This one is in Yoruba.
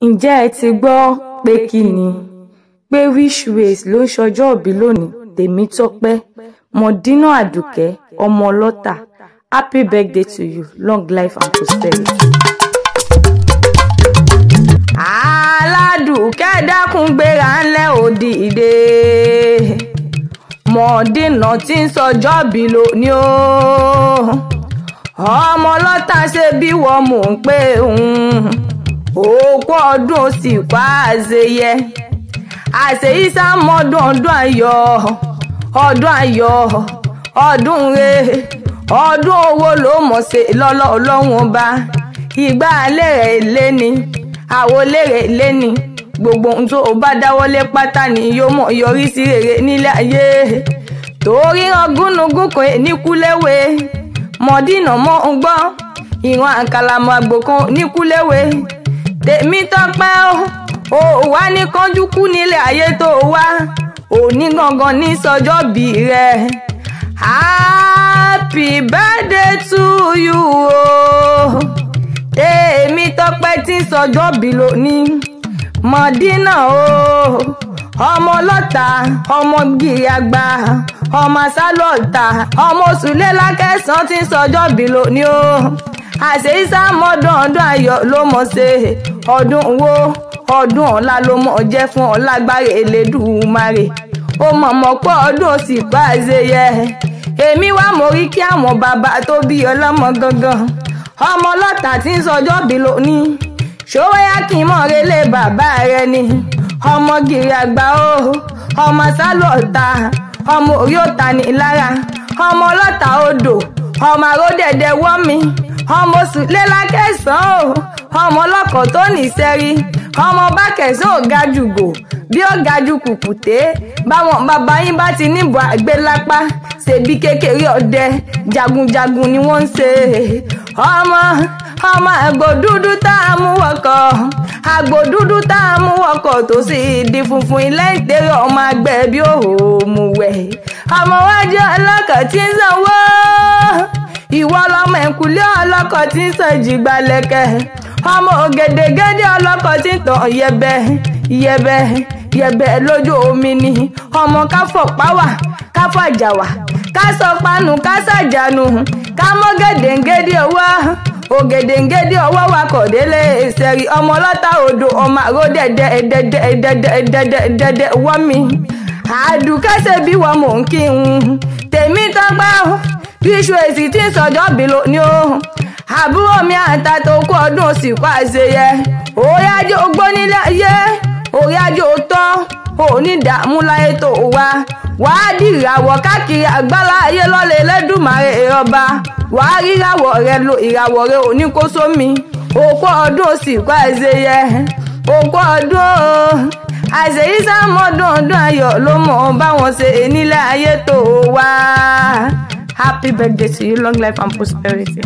Ǹjẹ́ ẹ ti gbọ́ pé kí ni? Pé Wishways ló ń ṣọjọ́ ìbí lónìí, Tèmítọ́pẹ́, Mọ̀dínà Àdùkẹ́, ọmọ ọlọ́tà. Happy birthday to you, long life and prosperity. Aládùkẹ́ dákun gbéra ńlẹ̀ òdìdé. Mọ̀dínà tí ń ṣọjọ́ ìbí lónìí o. Ọmọ ọlọ́tà ṣe bí wọ́n mò ń pè òkú ọdún ó sì pa àṣeyẹ àṣeyí sámọdún ọdún ayọ̀ ọdún re ọdún owó ló mọ̀ ṣe lọ́lọ́ ọlọ́run ọba ìgbà lérè léni àwo lérè léni gbogbo ohun tó bá dáwọ́lé pátá ni yóò mọ̀ yọrí sí rere nílé ayé torí ọgúnnugún kan níkúléwé Mọ̀dínà mọ́ ń gbọ́ ìran àkàlàmọ́ àgbò kan níkúléwé Tèmítọ́pẹ́ ó wá ní kánjú kú nílé ayé tó wá òní gangan ní sọjọ́ bí rẹ̀ happy birthday to you o Tèmítọ́pẹ́ tí sọjọ́ bí lónìí Mọ̀dínà o ọmọ ọlọ́ta ọmọ gírí àgbà ọmọ sálọ̀ta ọmọ òsùlé lákẹ́sàn tí sọjọ́ bí lónìí o àṣeyí sámọdún ọdún ayọ̀ ló mọ̀ ṣe ọdún wo ọdún ọ̀la ló mọ̀ jẹ́ fún ọlágbára Elédùmarè ó mọ̀mọ́ pé ọdún ó sì pa àṣeyẹ èmi wá mo rí kí àwọn bàbá tó bí ọlọ́mọ gangan ọmọ ọlọ́ta tí ń sọjọ́ bí lónìí ṣòwòyá kí n mọ̀ relé bàbá rẹ ni ọmọ gírí àgbà o ọmọ sálọ̀ta ọmọ orí òta ní lára ọmọ ọlọ́ta odò ọmọ àròdẹ̀dẹ̀ wọ́n mi ọmọ sùlé lákẹ́sàn ó ọmọ ọlọ́kọ̀ tó ní sẹ́rí ọmọ bá kẹsàn ó ga jùgò bí ó ga jù kùkùté báwọn bàbá yín bá ti níbo àgbélápá ṣèbí kékeré ọdẹ jagunjagun ni wọ́n ń ṣe ọmọ àgbò dúdú tá a mú wọkọ̀ àgbò dúdú tá a mú wọkọ̀ tó sì di funfun ilé ìtẹ́rẹ̀ ọmọ àgbẹ̀ bí òmùwẹ̀ ọmọ wájú ọlọ́kọ̀ tí ń sanwó ìwọ lọmọ ẹ̀kúlé ọlọ́kọ̀ tí ń sàn jìgbà lẹ́kẹ̀ ọmọ ògèdègèdè ọlọ́kọ̀ tí ń tàn yẹ̀bẹ̀ lójú omi ni ọmọ káfọ̀ páwà káfọ̀ àjàwà kásọ panu kásàjánu kámọ́ gèdègèdè ọwọ́ ògèdègèdè ọwọ́ wakọ̀ délé ìṣẹ̀rí ọmọ ọlọ́ta odò ọmọ àròdẹ̀dẹ̀ wọ́n mi àdùkẹ́sẹ̀ bí wọ́n mò ń kí n Tèmítọ́pẹ́ Wishways tí ń sọjọ́ bí lónìí o àbúrò mi àǹtà tó kú ọdún òsì kó àṣeyẹ orí ajé ogbó nílé ayé orí ajé òótọ́ onídàámú láyé tó wàá di ìràwọ̀ káàkiri àgbálá ayé lọ́lẹ̀ Elédùmarè ọba wàá rí ìràwọ̀ rẹ lo ìràwọ̀ rẹ òní kó sómi òkú ọdún òsì kó àṣeyẹ òkú ọdún àṣeyí sámọdún ọdún ayọ̀ ló mọ̀ báwọn ṣe nílé ayé tó wá. Happy birthday to you, long life and prosperity.